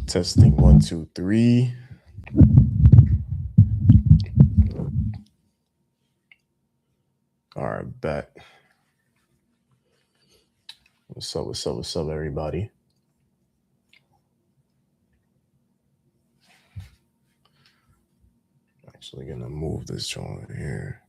Testing 1, 2, 3. All right, bet. What's up? What's up? What's up, everybody? Actually, gonna move this joint here.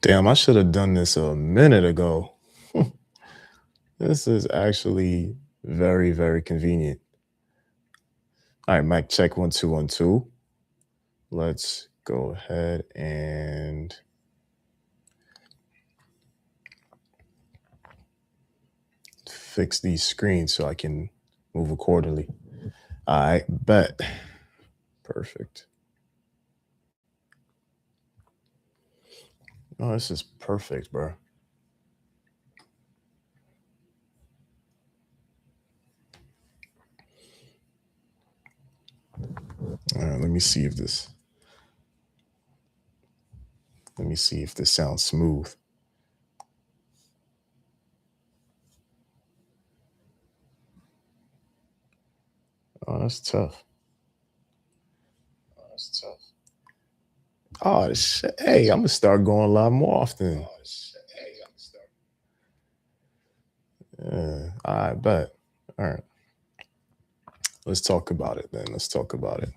Damn, I should have done this a minute ago. This is actually very, very convenient. All right, mic check 1, 2, 1, 2. Let's go ahead and fix these screens so I can move accordingly. All right, bet. Perfect. Oh, this is perfect, bro. All right, let me see if this sounds smooth. Oh, that's tough. Oh, shit. Hey, I'm gonna start going live more often. Yeah, I bet. All right, let's talk about it then. Let's talk about it.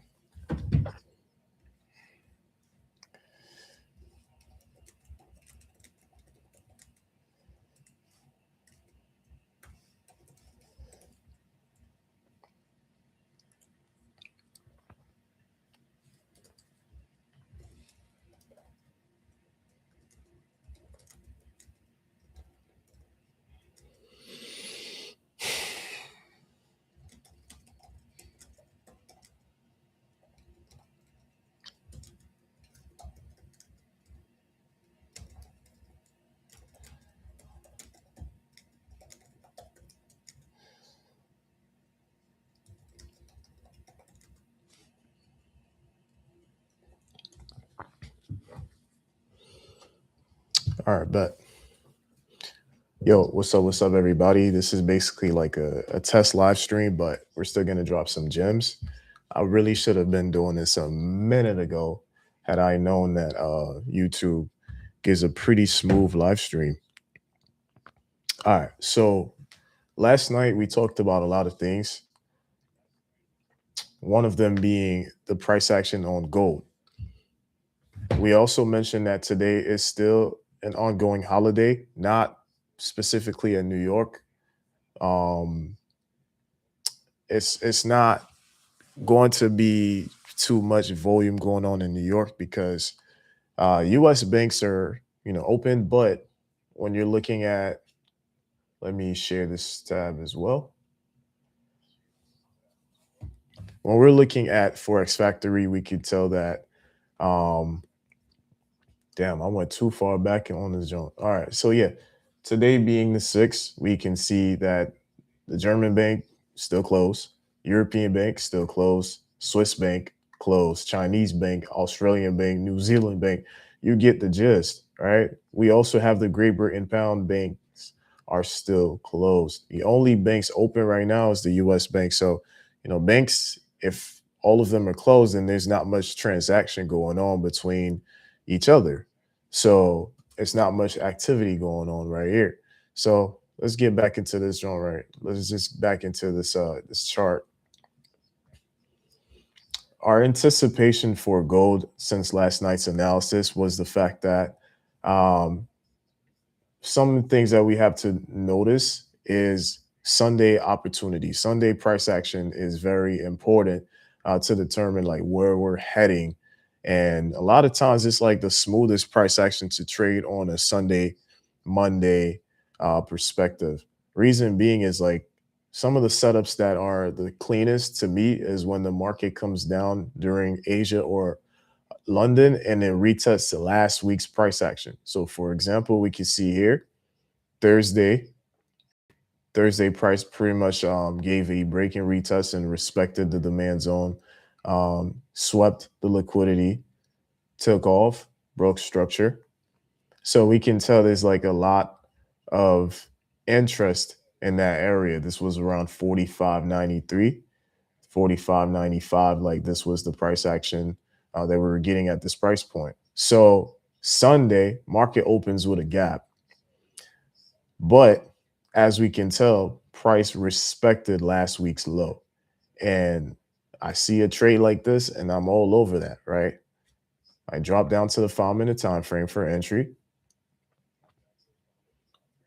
All right, bet. Yo, what's up, everybody? This is basically like a test live stream, but we're still gonna drop some gems. I really should have been doing this a minute ago had I known that YouTube gives a pretty smooth live stream. All right. So last night we talked about a lot of things. One of them being the price action on gold. We also mentioned that today is still an ongoing holiday, not specifically in New York. Um, it's not going to be too much volume going on in New York because U.S. banks are open, but when you're looking at, let me share this tab as well. When we're looking at Forex Factory, we could tell that. Um, Damn, I went too far back on this joint. All right, so yeah, today being the 6th, we can see that the German bank still closed, European bank still closed, Swiss bank closed, Chinese bank, Australian bank, New Zealand bank. You get the gist, right? We also have the Great Britain pound banks are still closed. The only banks open right now is the US bank. So, banks, if all of them are closed, then there's not much transaction going on between each other. So it's not much activity going on right here. So let's get back into this joint, right? Let's just back into this chart. Our anticipation for gold since last night's analysis was the fact that um, some things that we have to notice is Sunday opportunity. Sunday price action is very important to determine like where we're heading. And a lot of times it's like the smoothest price action to trade on a Sunday, Monday perspective. Reason being is like some of the setups that are the cleanest to me is when the market comes down during Asia or London and then retests the last week's price action. So, for example, we can see here Thursday. Thursday price pretty much gave a break and retest and respected the demand zone, swept the liquidity, took off, broke structure. So we can tell there's like a lot of interest in that area. This was around 45.93, 45.95. Like this was the price action that we were getting at this price point. So Sunday, market opens with a gap. But as we can tell, price respected last week's low. And I see a trade like this and I'm all over that, right? I drop down to the 5-minute time frame for entry.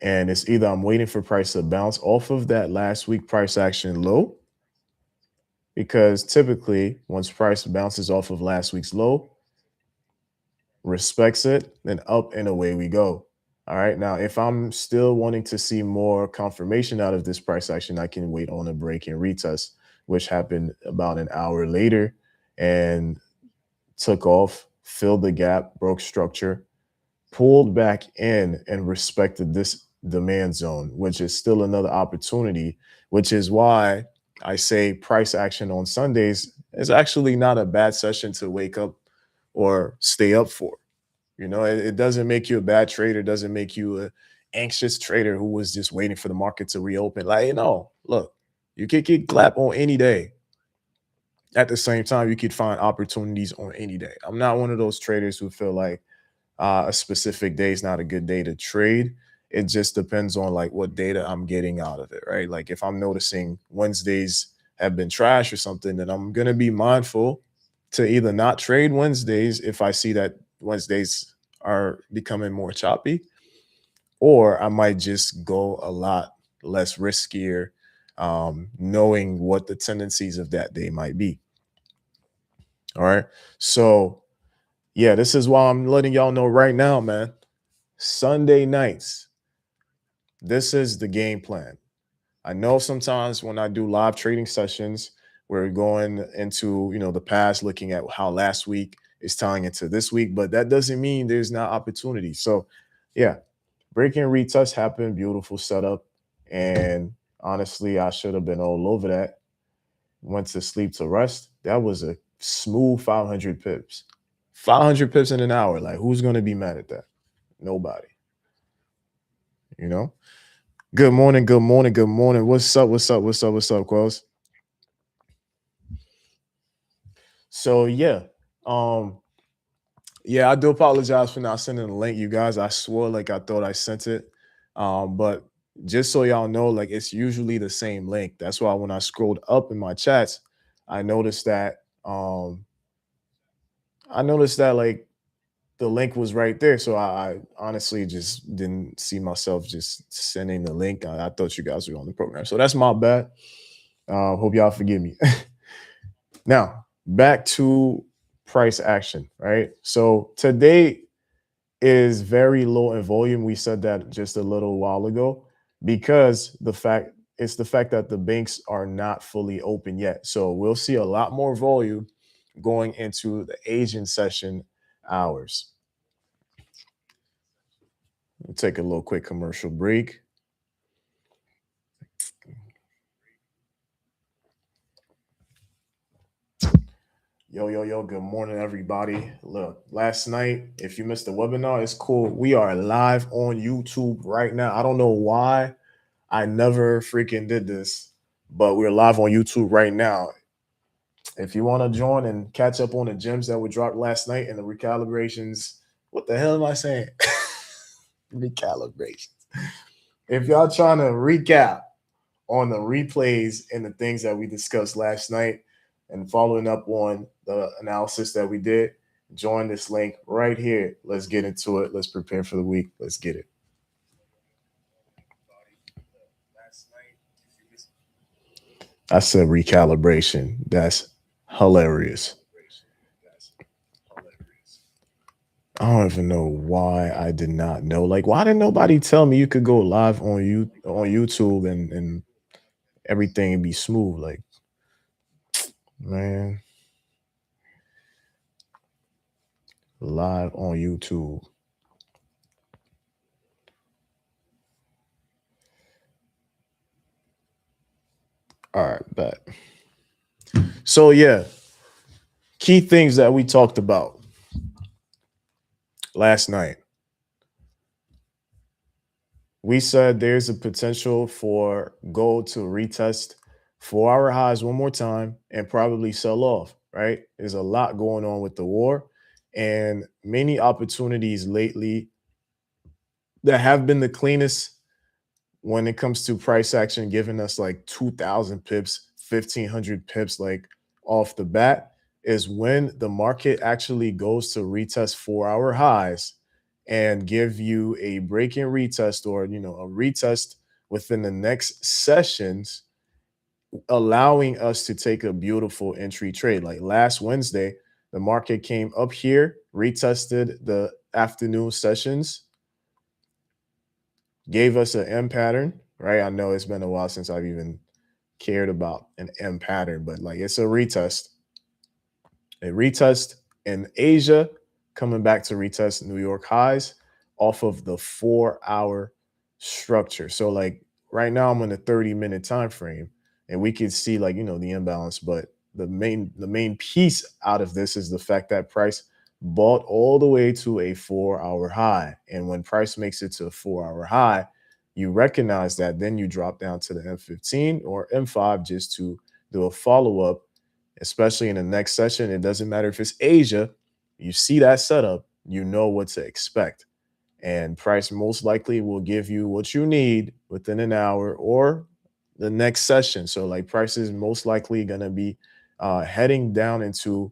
And it's either I'm waiting for price to bounce off of that last week price action low, because typically once price bounces off of last week's low, respects it, then up and away we go. All right. Now, if I'm still wanting to see more confirmation out of this price action, I can wait on a break and retest, which happened about an hour later and took off, filled the gap, broke structure, pulled back in and respected this demand zone, which is still another opportunity, which is why I say price action on Sundays is actually not a bad session to wake up or stay up for. It doesn't make you a bad trader, doesn't make you a anxious trader who was just waiting for the market to reopen. Like, look, you could get clap on any day. At the same time, you could find opportunities on any day. I'm not one of those traders who feel like a specific day is not a good day to trade. It just depends on like what data I'm getting out of it, right? Like if I'm noticing Wednesdays have been trash or something, then I'm gonna be mindful to either not trade Wednesdays if I see that Wednesdays are becoming more choppy, or I might just go a lot less riskier, knowing what the tendencies of that day might be. All right. So, yeah, this is why I'm letting y'all know right now, man. Sunday nights, this is the game plan. I know sometimes when I do live trading sessions, we're going into the past, looking at how last week is tying into this week, but that doesn't mean there's not opportunity. So, yeah, break and retouch happened, beautiful setup, and honestly, I should have been all over that. Went to sleep to rest. That was a smooth 500 pips. 500 pips in an hour. Like, who's going to be mad at that? Nobody. You know? Good morning, good morning, good morning. What's up? What's up? What's up? What's up, Quels? So yeah. Um, Yeah, I do apologize for not sending the link, you guys. I swore like I thought I sent it. But just so y'all know, like it's usually the same link. That's why when I scrolled up in my chats, I noticed that like the link was right there. So I honestly just didn't see myself just sending the link. I thought you guys were on the program. So that's my bad. Hope y'all forgive me. Now, back to price action, right? So today is very low in volume. We said that just a little while ago because the fact that the banks are not fully open yet. So we'll see a lot more volume going into the Asian session hours. We'll take a little quick commercial break. Yo, yo, yo, good morning, everybody. Look, last night, if you missed the webinar, it's cool. We are live on YouTube right now. I don't know why I never freaking did this, but we're live on YouTube right now. If you want to join and catch up on the gems that were dropped last night and the recalibrations, what the hell am I saying? Recalibrations. If y'all trying to recap on the replays and the things that we discussed last night and following up on the analysis that we did, join this link right here. Let's get into it. Let's prepare for the week. Let's get it. I said recalibration. That's hilarious. I don't even know why I did not know. Like, why didn't nobody tell me you could go live on YouTube and everything be smooth? Like, man, live on YouTube. All right, bet. So yeah, key things that we talked about last night. We said there's a potential for gold to retest 4 hour highs one more time and probably sell off, right? There's a lot going on with the war and many opportunities lately that have been the cleanest when it comes to price action, giving us like 2,000 pips, 1,500 pips, like off the bat, is when the market actually goes to retest 4 hour highs and give you a break in retest or, a retest within the next sessions, allowing us to take a beautiful entry trade. Like last Wednesday, the market came up here, retested the afternoon sessions, gave us an M pattern, right? I know it's been a while since I've even cared about an M pattern, but like it's a retest. A retest in Asia, coming back to retest New York highs off of the 4 hour structure. So like right now I'm on a 30-minute time frame and we can see like the imbalance, but the main piece out of this is the fact that price bought all the way to a 4 hour high. And when price makes it to a 4 hour high, you recognize that, then you drop down to the M15 or M5 just to do a follow-up, especially in the next session. It doesn't matter if it's Asia, you see that setup, you know what to expect. And price most likely will give you what you need within an hour or the next session. So, like, price is most likely going to be heading down into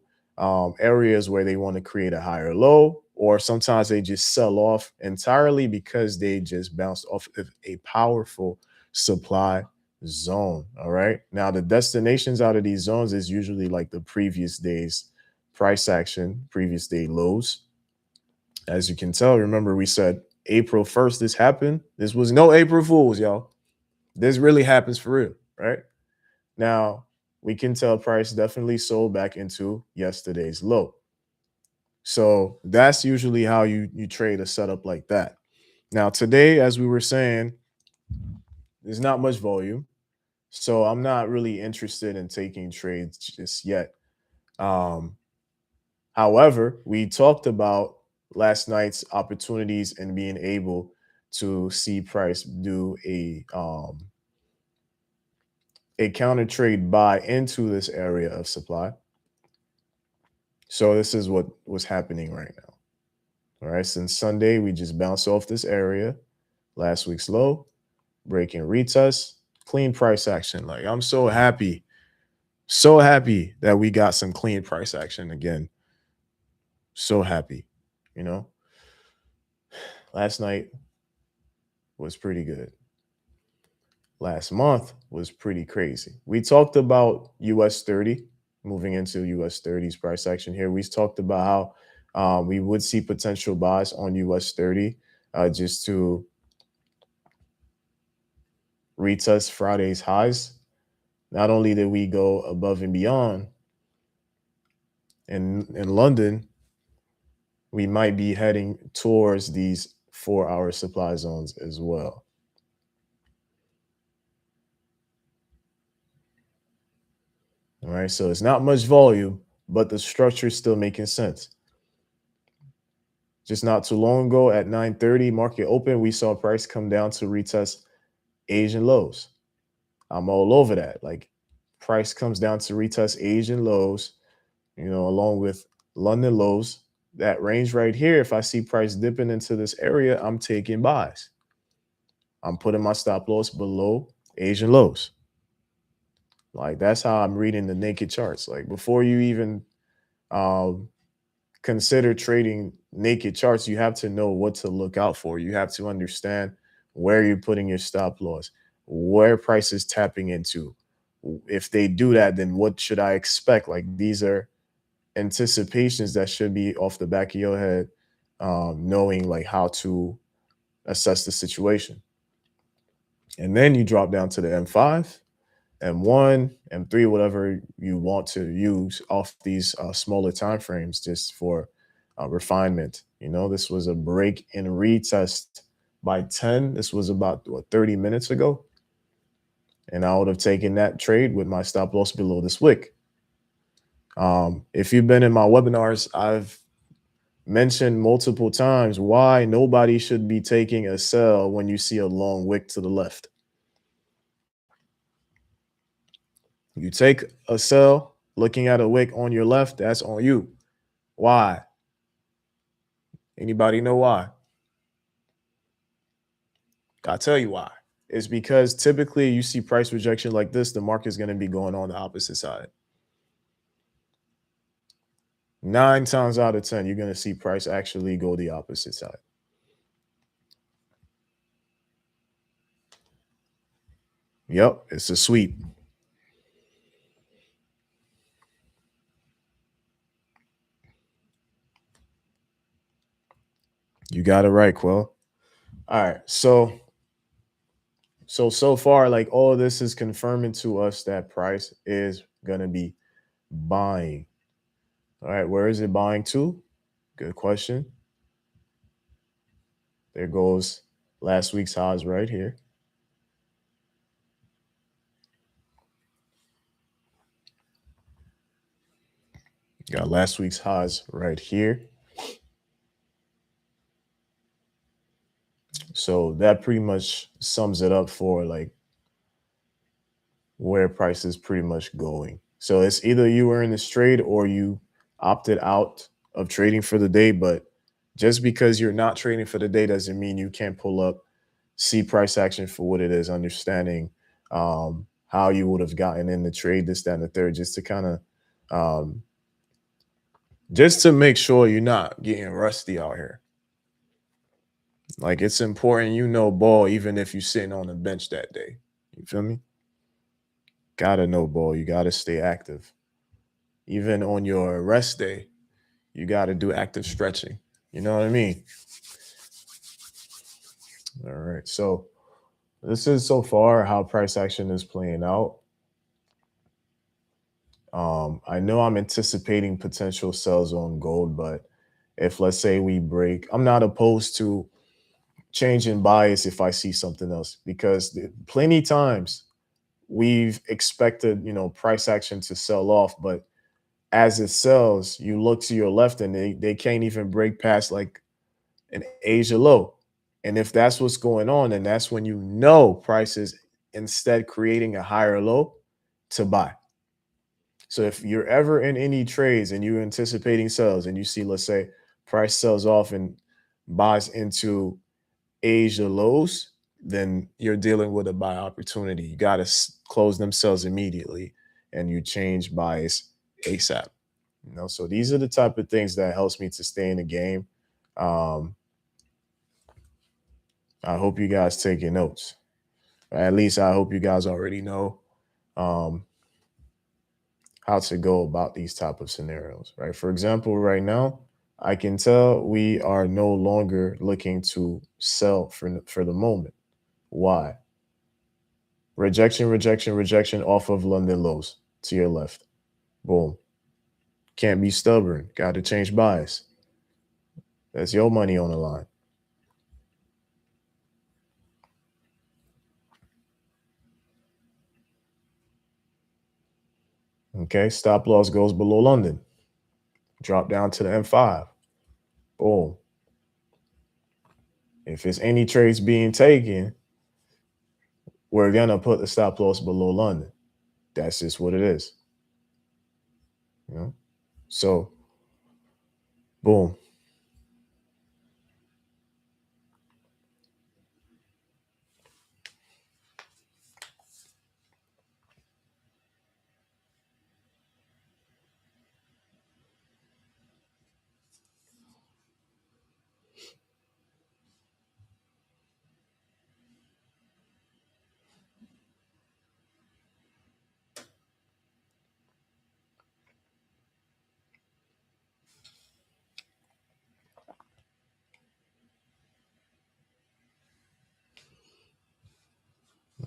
areas where they want to create a higher low, or sometimes they just sell off entirely because they just bounced off of a powerful supply zone. All right. Now, the destinations out of these zones is usually like the previous day's price action, previous day lows. As you can tell, remember we said April 1st, this happened. This was no April Fools, y'all. This really happens for real, right? Now, we can tell price definitely sold back into yesterday's low. So that's usually how you trade a setup like that. Now, today, as we were saying, there's not much volume. So I'm not really interested in taking trades just yet. Um, However, we talked about last night's opportunities and being able to see price do a counter trade buy into this area of supply. So this is what was happening right now. All right, since Sunday, we just bounced off this area, last week's low, breaking retest, clean price action. Like I'm so happy that we got some clean price action again. So happy, you know. Last night was pretty good. Last month was pretty crazy. We talked about US 30 moving into US 30's price action here. We talked about how we would see potential buys on US 30 just to retest Friday's highs. Not only did we go above and beyond in London, we might be heading towards these 4-hour supply zones as well. All right, so it's not much volume, but the structure is still making sense. Just not too long ago at 9:30 market open, we saw price come down to retest Asian lows. I'm all over that. Like price comes down to retest Asian lows, along with London lows. That range right here, if I see price dipping into this area, I'm taking buys. I'm putting my stop loss below Asian lows. Like that's how I'm reading the naked charts. Like before you even um, consider trading naked charts, you have to know what to look out for. You have to understand where you're putting your stop loss, where price is tapping into. If they do that, then what should I expect? Like these are anticipations that should be off the back of your head, knowing like how to assess the situation. And then you drop down to the M5, M1, M3, whatever you want to use off these smaller time frames just for refinement. This was a break and retest by 10. This was about 30 minutes ago. And I would have taken that trade with my stop loss below this wick. If you've been in my webinars, I've mentioned multiple times why nobody should be taking a sell when you see a long wick to the left. You take a sell looking at a wick on your left, that's on you. Why? Anybody know why? I'll tell you why. It's because typically you see price rejection like this, the market is going to be going on the opposite side. 9 times out of 10, you're going to see price actually go the opposite side. Yep, it's a sweep. You got it right, Quill. All right, so far, like all of this is confirming to us that price is gonna be buying. All right, where is it buying to? Good question. There goes last week's highs right here. Got last week's highs right here. So that pretty much sums it up for like where price is pretty much going. So it's either you were in this trade or you opted out of trading for the day. But just because you're not trading for the day doesn't mean you can't pull up, see price action for what it is, understanding how you would have gotten in the trade, this, that, and the third, just to kind of just to make sure you're not getting rusty out here. Like it's important ball even if you're sitting on the bench that day. You feel me? Gotta know ball. You gotta stay active. Even on your rest day, you gotta do active stretching. You know what I mean? All right. So this is so far how price action is playing out. I know I'm anticipating potential sells on gold, but if let's say we break, I'm not opposed to changing bias if I see something else because plenty times we've expected, price action to sell off, but as it sells, you look to your left and they can't even break past like an Asia low. And if that's what's going on, then that's when price is instead creating a higher low to buy. So if you're ever in any trades and you're anticipating sells and you see, let's say, price sells off and buys into Asia lows, then you're dealing with a buy opportunity. You got to close themselves immediately, and you change buys ASAP. So these are the type of things that helps me to stay in the game. Um, I hope you guys taking notes. At least I hope you guys already know um, how to go about these type of scenarios, right? For example, right now, I can tell we are no longer looking to sell for the moment. Why? Rejection, rejection, rejection off of London lows to your left. Boom. Can't be stubborn. Got to change bias. That's your money on the line. Okay. Stop loss goes below London. Drop down to the M5. Boom. If it's any trades being taken, we're going to put the stop loss below London. That's just what it is. You know? So, boom.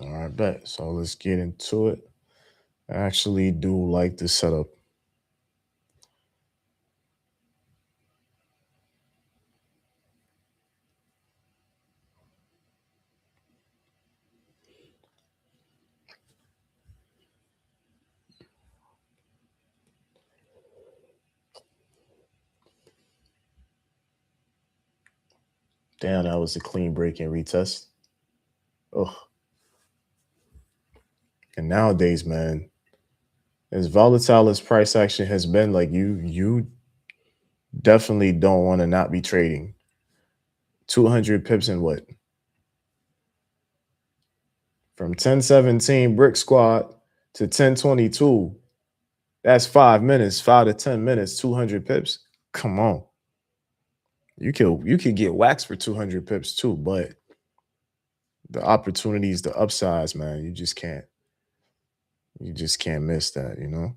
All right, bet. So let's get into it. I actually do like the setup. Damn, that was a clean break and retest. Ugh. And nowadays, man, as volatile as price action has been, like you definitely don't want to not be trading. 200 pips and what? From 1017 brick squad to 1022. That's 5 minutes, 5 to 10 minutes, 200 pips. Come on. You could get waxed for 200 pips too, but the opportunities, the upsides, man, you just can't miss that.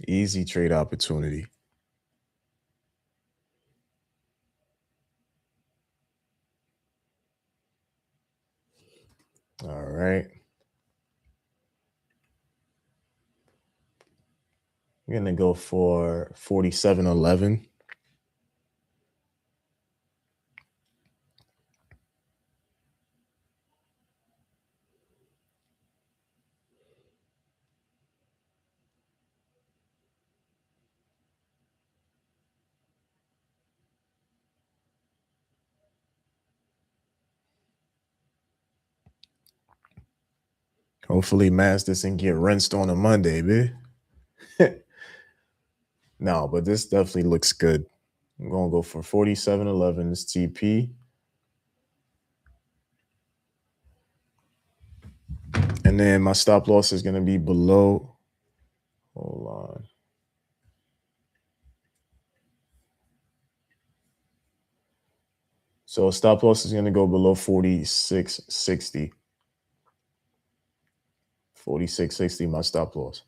Easy trade opportunity. All right. I'm gonna go for 47.11. Hopefully Mans doesn't get rinsed on a Monday, man. No, but this definitely looks good. I'm gonna go for 47.11 is TP. And then my stop loss is gonna be below. Hold on. So stop loss is gonna go below 46.60. 46.60, my stop loss.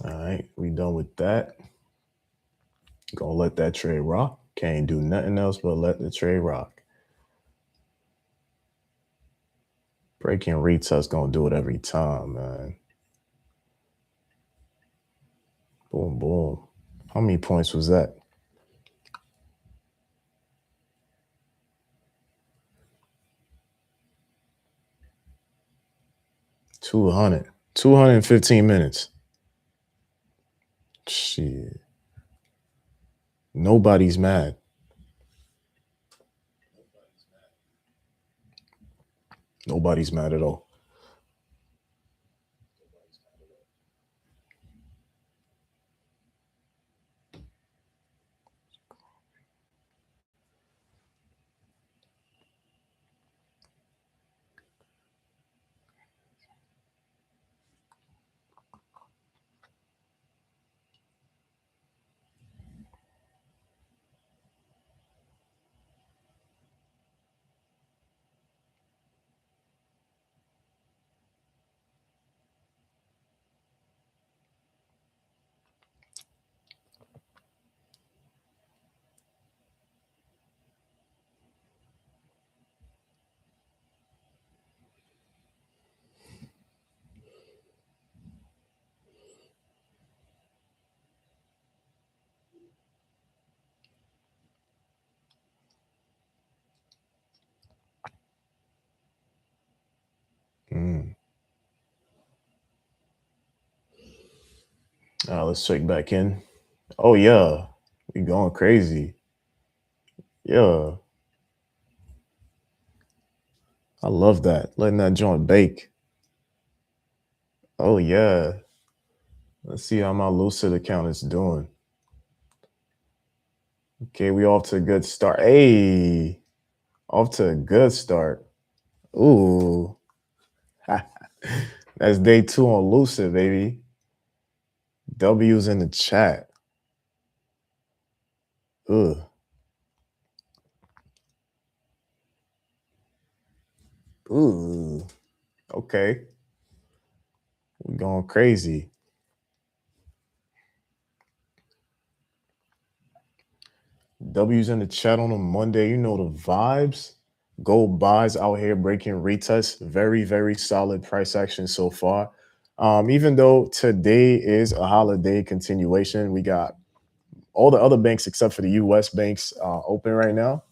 All right, we done with that. Gonna let that trade rock. Can't do nothing else but let the trade rock. Breaking retouch gonna do it every time, man. Boom, boom. How many points was that? 200. 215 minutes. Shit. Nobody's mad. Nobody's mad at all. Mm. Let's check back in. Oh yeah, we going crazy. Yeah, I love that. Letting that joint bake. Oh yeah. Let's see how my Lucid account is doing. Okay, we off to a good start. Hey, off to a good start. Ooh, that's day two on Lucid, baby. W's in the chat. Ugh. Ooh. Okay, we going crazy. W's in the chat on a Monday. You know the vibes. Gold buys out here breaking retests. Very, very solid price action so far. Even though today is a holiday continuation, we got all the other banks except for the U.S. banks open right now.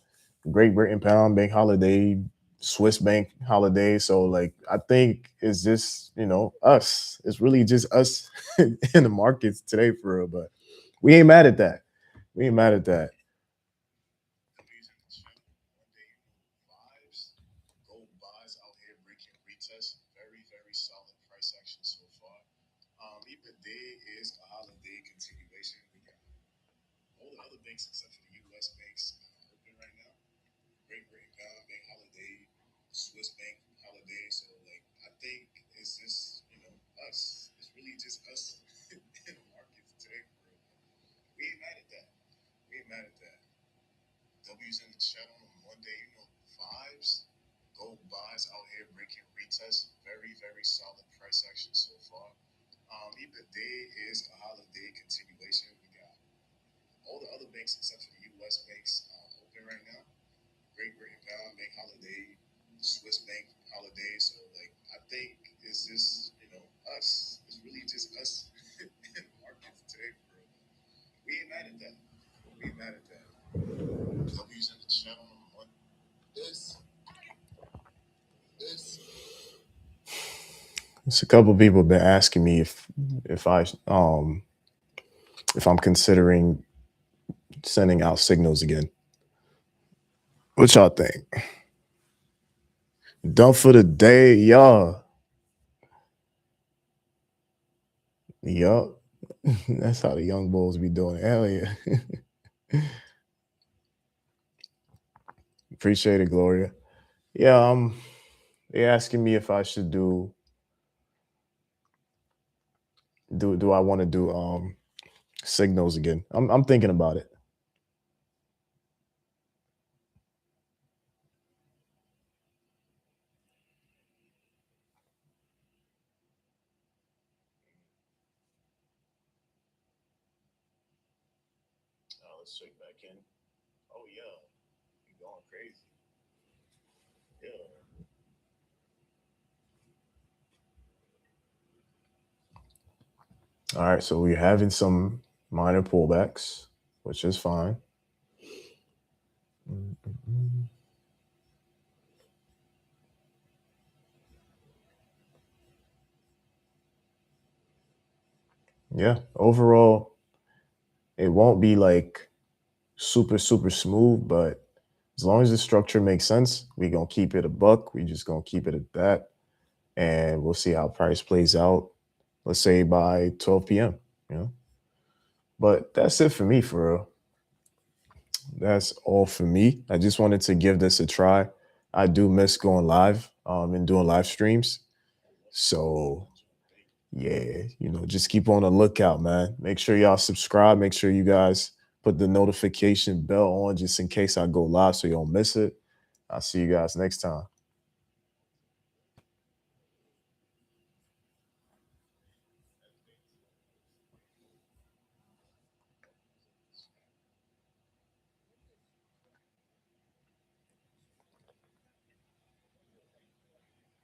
Great Britain pound bank holiday, Swiss bank holiday. So like I think it's just us. It's really just us in the markets today for real. But we ain't mad at that. We ain't mad at that. Gold buys out here breaking retest. Very, very solid price action so far. Even day is a holiday continuation. We got all the other banks except for the U.S. banks open right now. Great Britain pound bank holiday, Swiss bank holiday. So like I think it's just us. It's really just us in the markets today. Bro. We ain't mad at that. We ain't mad at that. W's in the chat on a Monday. Vibes. Gold buys out here breaking retests. Very, very solid price action so far. Even day is a holiday continuation. We got all the other banks except for the U.S. banks open right now. Great Britain pound bank holiday, Swiss bank holiday. So like I think it's just us. It's really just us in the markets today, bro. We ain't mad at that. We ain't mad at that. W's in the chat on one. This. It's a couple people been asking me if I if I'm considering sending out signals again. What y'all think? Done for the day, y'all. Yup. That's how the young bulls be doing it. Hell yeah. Appreciate it, Gloria. Yeah, they asking me if I should do I want to do signals again. I'm thinking about it. let's check back in. Oh yeah, you're going crazy. Yeah. All right, so we're having some minor pullbacks, which is fine. Mm, mm, mm. Yeah, overall, it won't be like super, super smooth, but as long as the structure makes sense, we're gonna keep it a buck. We just gonna keep it at that, and we'll see how price plays out. Let's say by 12 p.m. You know, but that's it for me. For real, that's all for me. I just wanted to give this a try. I do miss going live and doing live streams. So yeah, just keep on the lookout, man. Make sure y'all subscribe. Make sure you guys put the notification bell on just in case I go live so you don't miss it. I'll see you guys next time.